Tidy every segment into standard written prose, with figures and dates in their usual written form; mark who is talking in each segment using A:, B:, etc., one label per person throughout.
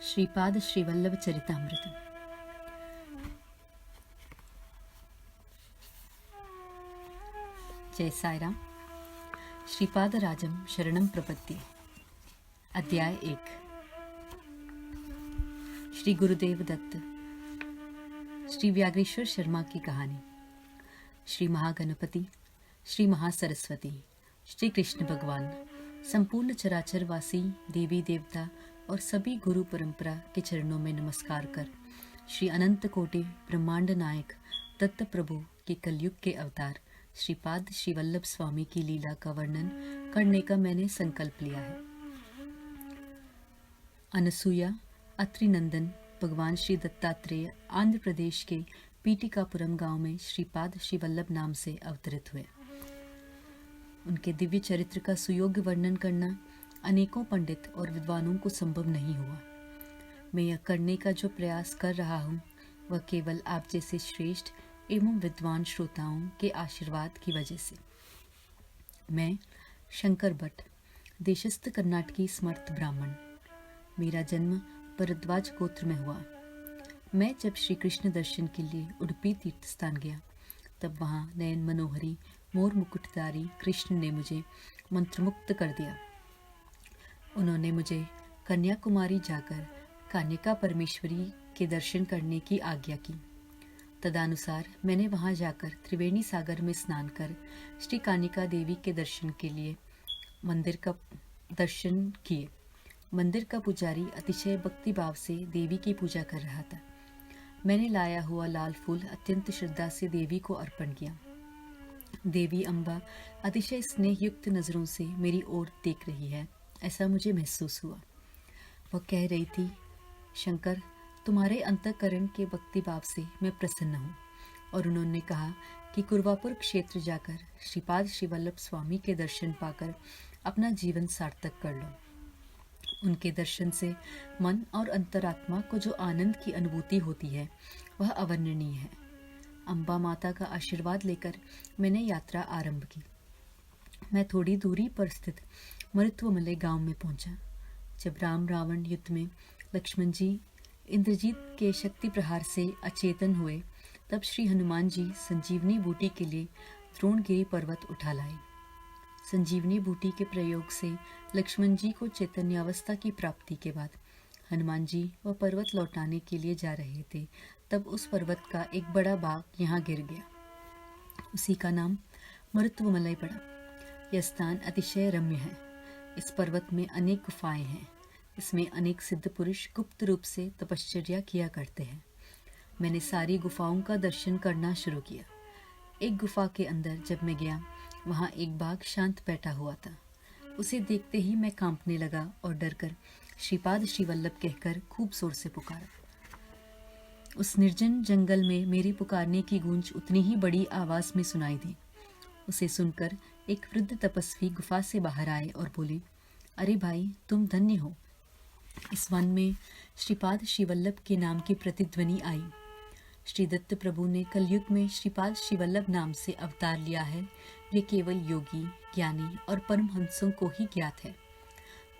A: श्रीपाद श्रीवल्लभ चरितामृत। जय साईराम। श्रीपाद राजम शरणम प्रपत्ति। अध्याय 1। श्री गुरुदेव दत्त। श्री व्याघ्रेश्वर शर्मा की कहानी। श्री महागणपति, श्री महासरस्वती, श्री कृष्ण भगवान, संपूर्ण चराचरवासी देवी देवता और सभी गुरु परंपरा के चरणों में नमस्कार कर श्री अनंत कोटि ब्रह्मांड नायक दत्त प्रभु के कलयुग के अवतार श्रीपाद श्रीवल्लभ स्वामी की लीला का वर्णन करने का मैंने संकल्प लिया है। अनसूया अत्रिनंदन भगवान श्री दत्तात्रेय आंध्र प्रदेश के पीटिकापुरम गांव में श्रीपाद श्रीवल्लभ नाम से अवतरित हुए। उनके दिव्य चरित्र का सुयोग्य वर्णन करना अनेकों पंडित और विद्वानों को संभव नहीं हुआ। मैं यह करने का जो प्रयास कर रहा हूँ वह केवल आप जैसे श्रेष्ठ एवं विद्वान श्रोताओं के आशीर्वाद की वजह से। मैं शंकर भट्ट, देशस्थ कर्नाटकी स्मर्त ब्राह्मण। मेरा जन्म भरद्वाज गोत्र में हुआ। मैं जब श्री कृष्ण दर्शन के लिए उडुपी तीर्थ स्थान गया तब वहाँ नयन मनोहरी मोर मुकुटधारी कृष्ण ने मुझे मंत्रमुक्त कर दिया। उन्होंने मुझे कन्याकुमारी जाकर कान्यका परमेश्वरी के दर्शन करने की आज्ञा की। तदनुसार मैंने वहां जाकर त्रिवेणी सागर में स्नान कर श्री कान्यका देवी के दर्शन के लिए मंदिर का दर्शन किए। मंदिर का पुजारी अतिशय भक्ति भाव से देवी की पूजा कर रहा था। मैंने लाया हुआ लाल फूल अत्यंत श्रद्धा से देवी को अर्पण किया। देवी अम्बा अतिशय स्नेहयुक्त नजरों से मेरी ओर देख रही है, ऐसा मुझे महसूस हुआ। वह कह रही थी, शंकर, तुम्हारे अंतःकरण के भक्ति भाव से मैं प्रसन्न हूँ। और उन्होंने कहा कि कुरवापुर क्षेत्र जाकर श्रीपाद श्रीवल्लभ स्वामी के दर्शन पाकर अपना जीवन सार्थक कर लो। उनके दर्शन से मन और अंतरात्मा को जो आनंद की अनुभूति होती है वह अवर्णनीय है। अम्बा माता का आशीर्वाद लेकर मैंने यात्रा आरंभ की। मैं थोड़ी दूरी पर स्थित मरुत्वमलय गांव में पहुंचा। जब राम रावण युद्ध में लक्ष्मण जी इंद्रजीत के शक्ति प्रहार से अचेतन हुए तब श्री हनुमान जी संजीवनी बूटी के लिए द्रोणगिरी पर्वत उठा लाए। संजीवनी बूटी के प्रयोग से लक्ष्मण जी को चैतन्यावस्था की प्राप्ति के बाद हनुमान जी वह पर्वत लौटाने के लिए जा रहे थे तब उस पर्वत का एक बड़ा भाग यहाँ गिर गया। उसी का नाम मरुत्वमलय पड़ा। यह स्थान अतिशय रम्य है। इस पर्वत में अनेक गुफाएं हैं। इसमें अनेक सिद्ध पुरुष गुप्त रूप से तपश्चर्या किया करते हैं। मैंने सारी गुफाओं का दर्शन करना शुरू किया। एक गुफा के अंदर जब मैं गया वहाँ एक बाघ शांत बैठा हुआ था। उसे देखते ही मैं कांपने लगा और डरकर श्रीपाद श्रीवल्लभ कहकर खूब जोर से पुकारा। उस निर्जन जंगल में मेरी पुकारने की गूंज उतनी ही बड़ी आवाज में सुनाई दी। उसे सुनकर एक वृद्ध तपस्वी गुफा से बाहर आए और बोले, अरे भाई, तुम धन्य हो। इस वन में श्रीपाद श्रीवल्लभ के नाम की प्रतिध्वनि आई। श्री दत्त प्रभु ने कलयुग में श्रीपाद श्रीवल्लभ नाम से अवतार लिया है। ये केवल योगी, ज्ञानी और परमहंसों को ही ज्ञात है।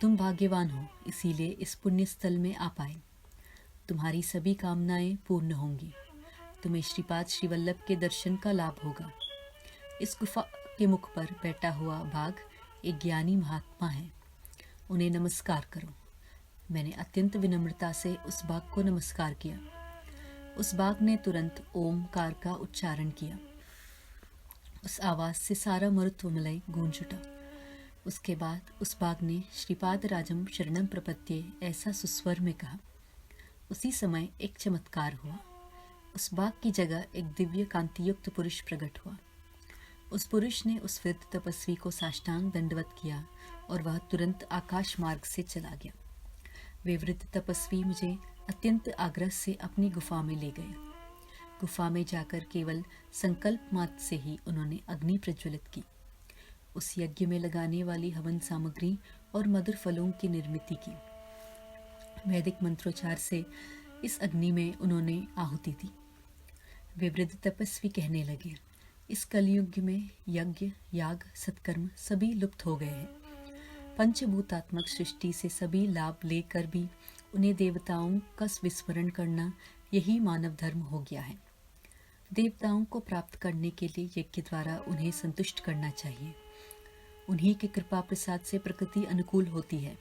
A: तुम भाग्यवान हो, इसीलिए इस पुण्य स्थल में आ पाए। तुम्हारी सभी कामनाएं पूर्ण होंगी। तुम्हें श्रीपाद श्रीवल्लभ के दर्शन का लाभ होगा। इस गुफा के मुख पर बैठा हुआ बाघ एक ज्ञानी महात्मा है। उन्हें नमस्कार करो। मैंने अत्यंत विनम्रता से उस बाघ को नमस्कार किया। उस बाघ ने तुरंत ओमकार का उच्चारण किया। उस आवाज से सारा मरुत्वमलय गूंज उठा। उसके बाद उस बाघ ने श्रीपाद राजम शरणम प्रपत्ये ऐसा सुस्वर में कहा। उसी समय एक चमत्कार हुआ। उस बाघ की जगह एक दिव्य कांतियुक्त पुरुष प्रकट हुआ। उस पुरुष ने उस वृद्ध तपस्वी को साष्टांग दंडवत किया और वह तुरंत आकाश मार्ग से चला गया। वे वृद्ध तपस्वी मुझे अत्यंत आग्रह से अपनी गुफा में ले गए। गुफा में जाकर केवल संकल्प मात्र से ही उन्होंने अग्नि प्रज्वलित की। उस यज्ञ में लगाने वाली हवन सामग्री और मधुर फलों की निर्मित की। वैदिक मंत्रोच्चार से इस अग्नि में उन्होंने आहुति दी। वे वृद्ध तपस्वी कहने लगे, इस कलयुग में यज्ञ, याग, सत्कर्म सभी लुप्त हो गए हैं। पंचभूतात्मक सृष्टि से सभी लाभ लेकर भी उन्हें देवताओं का विस्मरण करना यही मानव धर्म हो गया है। देवताओं को प्राप्त करने के लिए यज्ञ द्वारा उन्हें संतुष्ट करना चाहिए। उन्हीं की कृपा प्रसाद से प्रकृति अनुकूल होती है।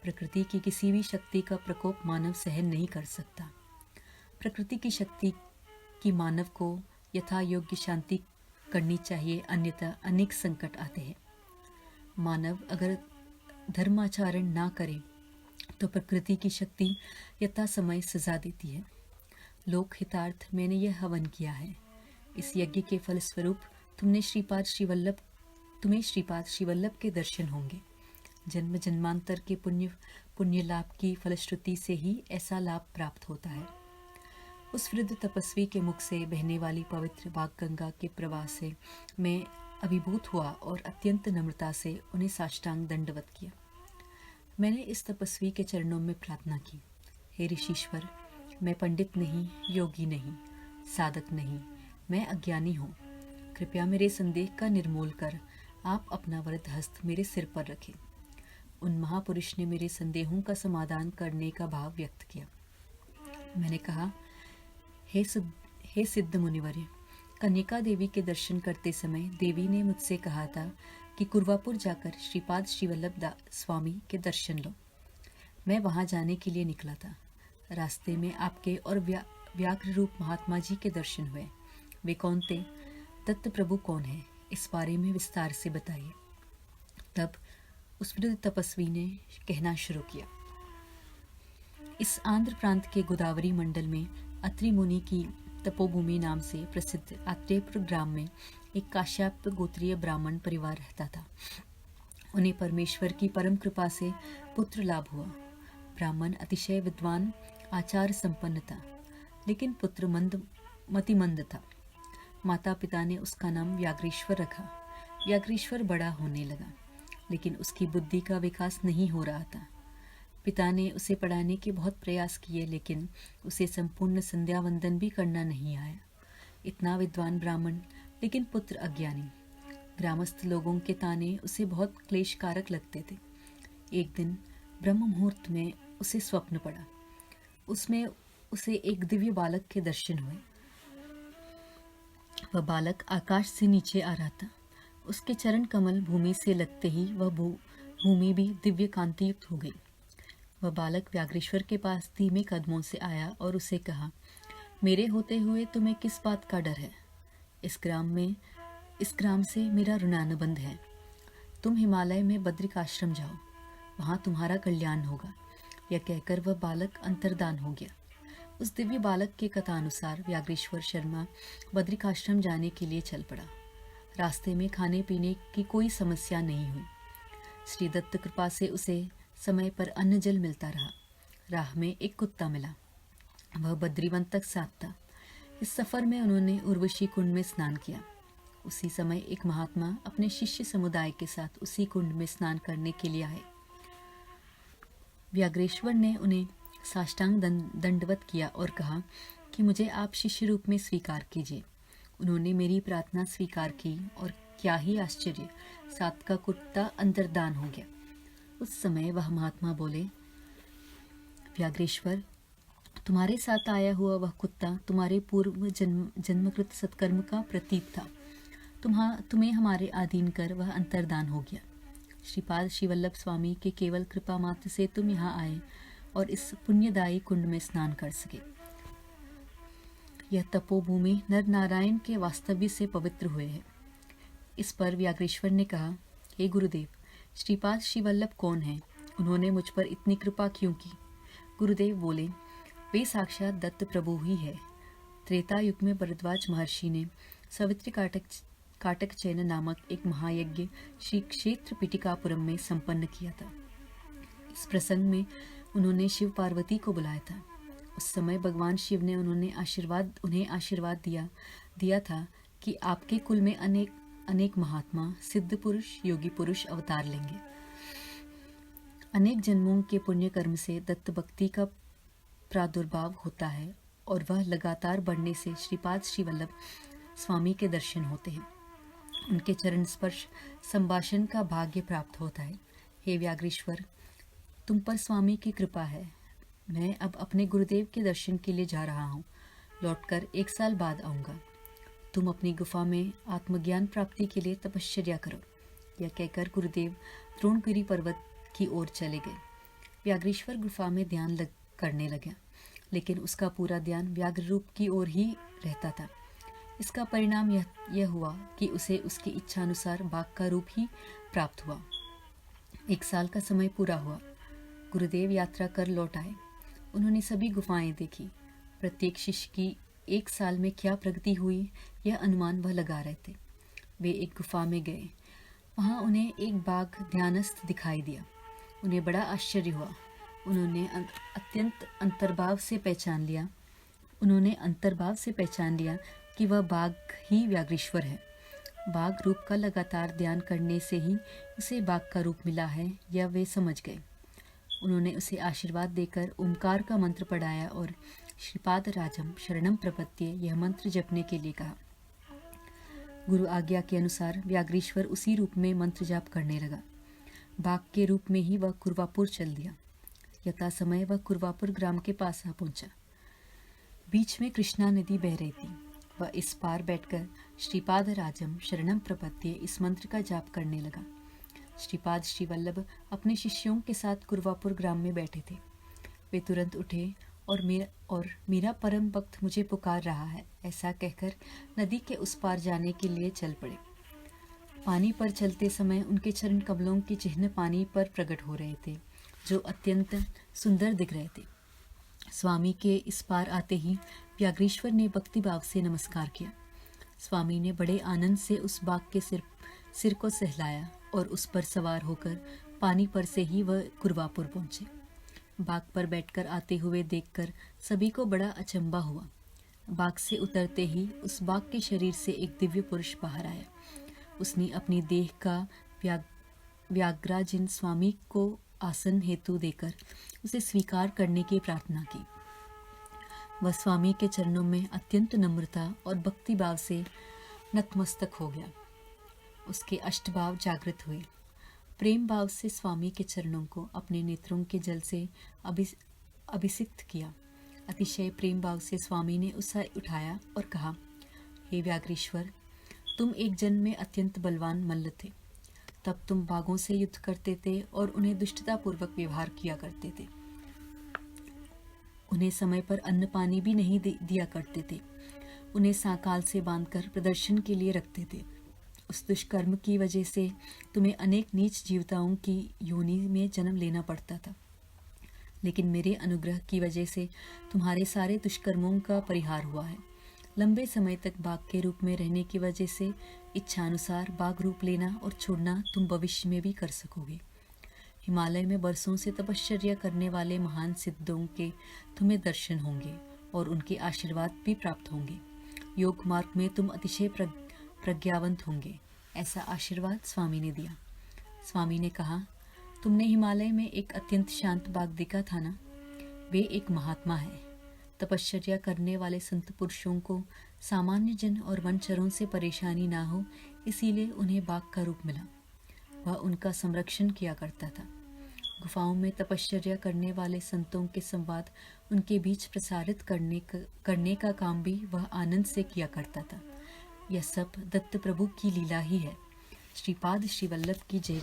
A: प्रकृति की किसी भी शक्ति का प्रकोप मानव सहन नहीं कर सकता। प्रकृति की शक्ति की मानव को यथा योग्य शांति करनी चाहिए, अन्यथा अनेक संकट आते हैं। मानव अगर धर्माचरण ना करे तो प्रकृति की शक्ति यथा समय सजा देती है। लोक हितार्थ मैंने यह हवन किया है। इस यज्ञ के फलस्वरूप तुम्हें श्रीपाद श्री वल्लभ के दर्शन होंगे। जन्म जन्मांतर के पुण्य लाभ की फलश्रुति से ही ऐसा लाभ प्राप्त होता है। उस वृद्ध तपस्वी के मुख से बहने वाली पवित्र वागगंगा के प्रवाह से मैं अभिभूत हुआ और अत्यंत नम्रता से उन्हें साष्टांग दंडवत किया। मैंने इस तपस्वी के चरणों में प्रार्थना की, हे ऋषीश्वर, मैं पंडित नहीं, योगी नहीं, साधक नहीं, मैं अज्ञानी हूँ। कृपया मेरे संदेह का निर्मूल कर आप अपना वरद हस्त मेरे सिर पर रखें। उन महापुरुष ने मेरे संदेहों का समाधान करने का भाव व्यक्त किया। मैंने कहा, हे सिद्ध मुनिवर्य, कन्यका देवी के दर्शन करते समय देवी ने मुझसे कहा था कि कुर्वापुर जाकर श्रीपाद श्री वल्लभ स्वामी के दर्शन लो। मैं वहां जाने के लिए निकला था। रास्ते में आपके और व्याघ्र रूप महात्मा जी के दर्शन हुए। वे कौन थे? दत्त प्रभु कौन है? इस बारे में विस्तार से बताइए। तब उस वृद्ध तपस्वी ने कहना शुरू किया। इस आंध्र प्रांत के गोदावरी मंडल में अत्रि मुनि की तपोभूमि नाम से प्रसिद्ध आत्रेयपुर ग्राम में एक काश्यप गोत्रीय ब्राह्मण परिवार रहता था। उन्हें परमेश्वर की परम कृपा से पुत्र लाभ हुआ। ब्राह्मण अतिशय विद्वान, आचार संपन्न था, लेकिन पुत्र मतिमंद था। माता पिता ने उसका नाम व्याघ्रेश्वर रखा। व्याघ्रेश्वर बड़ा होने लगा, लेकिन उसकी बुद्धि का विकास नहीं हो रहा था। पिता ने उसे पढ़ाने के बहुत प्रयास किए, लेकिन उसे संपूर्ण संध्या वंदन भी करना नहीं आया। इतना विद्वान ब्राह्मण, लेकिन पुत्र अज्ञानी। ग्रामस्थ लोगों के ताने उसे बहुत क्लेशकारक लगते थे। एक दिन ब्रह्म मुहूर्त में उसे स्वप्न पड़ा। उसमें उसे एक दिव्य बालक के दर्शन हुए। वह बालक आकाश से नीचे आ रहा था। उसके चरण कमल भूमि से लगते ही वह भूमि भी दिव्य कांति युक्त हो गई। वह बालक व्याघ्रेश्वर के पास धीमे कदमों से आया और उसे कहा, मेरे होते हुए तुम्हें किस बात का डर है? इस ग्राम से मेरा ऋणानुबंध है। तुम हिमालय में बद्रिक आश्रम जाओ, वहां तुम्हारा कल्याण होगा। यह कहकर वह बालक अंतर्धान हो गया। उस दिव्य बालक के कथानुसार व्याघ्रेश्वर शर्मा बद्रिकाश्रम जाने के लिए चल पड़ा। रास्ते में खाने पीने की कोई समस्या नहीं हुई। श्री दत्त कृपा से उसे समय पर अन्न जल मिलता रहा। राह में एक कुत्ता मिला। वह बद्रीवन तक साथ था। इस सफर में उन्होंने उर्वशी कुंड में स्नान किया। उसी समय एक महात्मा अपने शिष्य समुदाय के साथ उसी कुंड में स्नान करने के लिए आए। व्याघ्रेश्वर ने उन्हें साष्टांग दंडवत किया और कहा कि मुझे आप शिष्य रूप में स्वीकार कीजिए। उन्होंने मेरी प्रार्थना स्वीकार की और क्या ही आश्चर्य, सात का कुत्ता अंतर्धान हो गया। उस समय वह महात्मा बोले, व्याघ्रेश्वर, तुम्हारे साथ आया हुआ वह कुत्ता तुम्हारे पूर्व जन्मकृत सत्कर्म का प्रतीक था। तुम्हें हमारे अधीन कर वह अंतर्धान हो गया। श्रीपाद श्री वल्लभ स्वामी के केवल कृपा मात्र से तुम यहाँ आए और इस पुण्यदायी कुंड में स्नान कर सके। यह तपोभूमि नर नारायण के वास्तव्य से पवित्र हुए है। इस पर व्याघ्रेश्वर ने कहा, हे गुरुदेव, श्रीपाद श्री वल्लभ कौन है? उन्होंने मुझ पर इतनी कृपा क्यों की? गुरुदेव बोले, वे साक्षात दत्त प्रभु ही है। त्रेता युग में भरद्वाज महर्षि ने सवित्री काटक चयन नामक एक महायज्ञ श्री क्षेत्र पिटिकापुरम में संपन्न किया था। इस प्रसंग में उन्होंने शिव पार्वती को बुलाया था। उस समय भगवान शिव ने उन्हें आशीर्वाद दिया था कि आपके कुल में अनेक महात्मा, सिद्ध पुरुष, योगी पुरुष अवतार लेंगे। अनेक जन्मों के पुण्य कर्म से दत्त भक्ति का प्रादुर्भाव होता है और वह लगातार बढ़ने से श्रीपाद श्री वल्लभ स्वामी के दर्शन होते हैं। उनके चरण स्पर्श संभाषण का भाग्य प्राप्त होता है। हे व्याघ्रेश्वर, तुम पर स्वामी की कृपा है। मैं अब अपने गुरुदेव के दर्शन के लिए जा रहा हूँ। लौटकर 1 साल बाद आऊँगा। तुम अपनी गुफा में आत्मज्ञान प्राप्ति के लिए तपश्चर्या करो। यह कहकर गुरुदेव द्रोणगिरी पर्वत की ओर चले गए। व्याघ्रेश्वर गुफा में ध्यान करने लगा, लेकिन उसका पूरा ध्यान व्याघ्र रूप की ओर ही रहता था। इसका परिणाम यह हुआ कि उसे उसकी इच्छानुसार बाघ का रूप ही प्राप्त हुआ। 1 साल का समय पूरा हुआ। गुरुदेव यात्रा कर लौट आए। उन्होंने सभी गुफाएं देखी। प्रत्येक शिष्य की 1 साल में क्या प्रगति हुई, यह अनुमान वह लगा रहे थे। वे एक गुफा में गए। वहां उन्हें एक बाघ ध्यानस्थ दिखाई दिया। उन्हें बड़ा आश्चर्य हुआ। उन्होंने अत्यंत अंतर्भाव से पहचान लिया कि वह बाघ ही व्याघ्रेश्वर है। बाघ रूप का लगातार ध्यान करने से ही उसे बाघ का रूप मिला है, यह वे समझ गए। उन्होंने उसे आशीर्वाद देकर ओमकार का मंत्र पढ़ाया और श्रीपाद राजम शरणम प्रपत्ये यह मंत्र जपने के लिए कहा। गुरु आज्ञा के अनुसार व्याघ्रेश्वर उसी रूप में मंत्र जाप करने लगा। बाघ के रूप में ही वह कुरवापुर चल दिया। यथा समय वह कुरवापुर ग्राम के पास आ पहुंचा। बीच में कृष्णा नदी बह रही थी। वह इस पार बैठकर श्रीपाद राजम शरणम प्रपत्ये इस मंत्र का जाप करने लगा। श्रीपाद श्री वल्लभ अपने शिष्यों के साथ कुरवापुर ग्राम में बैठे थे। वे तुरंत उठे और मेरा परम भक्त मुझे पुकार रहा है, ऐसा कहकर नदी के उस पार जाने के लिए चल पड़े। पानी पर चलते समय उनके चरण कमलों के चिन्ह पानी पर प्रकट हो रहे थे, जो अत्यंत सुंदर दिख रहे थे। स्वामी के इस पार आते ही व्याघ्रेश्वर ने भक्तिभाव से नमस्कार किया। स्वामी ने बड़े आनंद से उस बाघ के सिर को सहलाया और उस पर सवार होकर पानी पर से ही वह कुरवापुर पहुंचे। बाघ पर बैठकर आते हुए देखकर सभी को बड़ा अचंभा हुआ। बाघ से उतरते ही उस बाघ के शरीर से एक दिव्य पुरुष बाहर आया। उसने अपनी देह का व्याघ्राजिन स्वामी को आसन हेतु देकर उसे स्वीकार करने की प्रार्थना की। वह स्वामी के चरणों में अत्यंत नम्रता और भक्तिभाव से नतमस्तक हो गया। उसके अष्टभाव जागृत हुए। प्रेम भाव से स्वामी के चरणों को अपने नेत्रों के जल से अभिषिक्त किया। अतिशय प्रेम भाव से स्वामी ने उसे उठाया और कहा, हे व्याघ्रेश्वर, तुम एक जन्म में अत्यंत बलवान मल्ल थे। तब तुम बाघों से युद्ध करते थे और उन्हें दुष्टतापूर्वक व्यवहार किया करते थे। उन्हें समय पर अन्न पानी भी नहीं दिया करते थे। उन्हें सांकाल से बांधकर प्रदर्शन के लिए रखते थे। उस दुष्कर्म की वजह से तुम्हें अनेक नीच जीवताओं की योनि में जन्म लेना पड़ता था, लेकिन मेरे अनुग्रह की वजह से तुम्हारे सारे दुष्कर्मों का परिहार हुआ है। लंबे समय तक बाघ के रूप में रहने की वजह से इच्छानुसार बाघ रूप लेना और छोड़ना तुम भविष्य में भी कर सकोगे। हिमालय में बरसों से तपश्चर्या करने वाले महान सिद्धों के तुम्हें दर्शन होंगे और उनके आशीर्वाद भी प्राप्त होंगे। योग मार्ग में तुम अतिशय प्रज्ञावंत होंगे, ऐसा आशीर्वाद स्वामी ने दिया। स्वामी ने कहा, तुमने हिमालय में एक अत्यंत शांत बाघ देखा था ना? वे एक महात्मा है। तपश्चर्या करने वाले संत पुरुषों को सामान्य जन और वनचरों से परेशानी ना हो, इसीलिए उन्हें बाघ का रूप मिला। वह उनका संरक्षण किया करता था। गुफाओं में तपश्चर्या करने वाले संतों के संवाद उनके बीच प्रसारित करने का काम भी वह आनंद से किया करता था। यह सब दत्त प्रभु की लीला ही है। श्रीपाद श्री वल्लभ की जय।